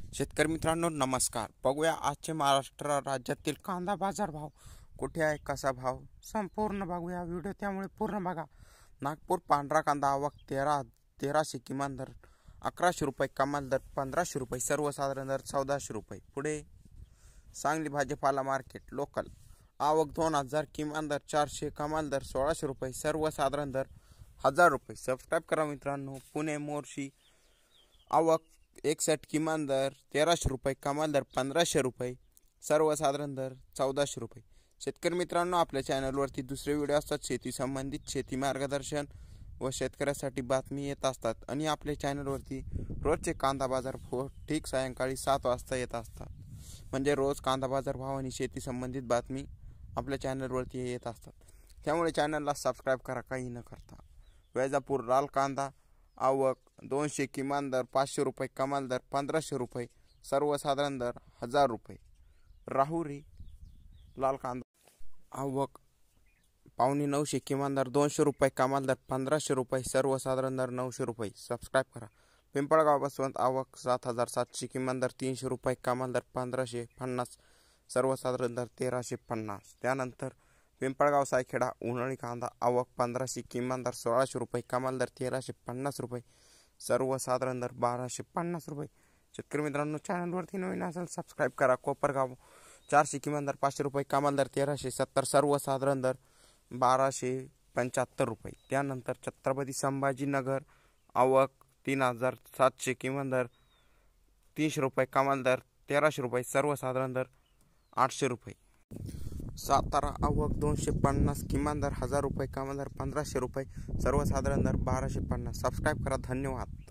शेतकरी मित्रांनो नमस्कार। बघूया आजचे महाराष्ट्र राज्यातील कांदा बाजार भाव कुठे आहे, कसा भाव संपूर्ण बघूया व्हिडिओ, त्यामुळे पूर्ण बघा। नागपूर पांढरा कांदा आवक 1300 किमान दर 1100 रुपये, कमाल दर 1500 रुपये, सर्वसाधारण दर 1400 रुपये। पुढे सांगली भाजीपाला मार्केट लोकल आवक 2000, किमान दर 400, कमाल दर 1600 रुपये, सर्वसाधारण दर 1000 रुपये। सबस्क्राइब करा मित्रांनो। पुणे मोर्शी आवक 61, किमान दर 1300 रुपये, कमाल दर 1500 रुपये, सर्वसाधारण दर 1400 रुपये। शेतकरी मित्रांनो, आपल्या चॅनलवरती दुसरे व्हिडिओ असतात शेती संबंधित, शेती मार्गदर्शन व शेतकऱ्यासाठी बातमी येत असतात आणि आपल्या चॅनलवरती रोजचे कांदा बाजार भाव ठीक सायंकाळी 7 वाजता येत असतात। म्हणजे रोज कांदा बाजार भाव आणि शेती संबंधित बातमी आपल्या चॅनलवरती येत असतात, त्यामुळे चॅनलला सबस्क्राइब करा काही न करता। वैजापूर लाल कांदा आवक 200, किमान दर 500 रुपये, कमाल दर 1500 रुपये, सर्वसाधारण दर 1000 रुपये। राहुरी लाल कांदा आवक 950, किमान दर 200 रुपये, कमाल दर 1500 रुपये, सर्वसाधारण दर 900 रुपये। सबस्क्राइब करा। पिंपळगाव बसवंत आवक 7700, किमान दर 300 रुपये, कमाल दर 1550, सर्वसाधारण दर 1350। त्यानंतर पिंपळगाव सायखेडा उन्हाळी कांदा आवक 1500, किमान दर 1600 रुपये, कमाल दर 1350 रुपये, सर्वसाधारण दर 1250 रुपये। शेतकरी मित्रांनो, चॅनलवरती नवीन असेल सबस्क्राइब करा। कोपरगाव 400, किमान दर 500 रुपये, कमाल दर 1370, सर्वसाधारण दर 1275 रुपये। त्यानंतर छत्रपती संभाजीनगर आवक 3700, किमान दर 300 रुपये, कमाल दर 1300 रुपये, सर्वसाधारण दर 800 रुपये। सातारा आवक 250, किमान दर 1000 रुपये, कमाल दर 1500 रुपये, सर्वसाधारण दर 1250। सबस्क्राइब करा। धन्यवाद।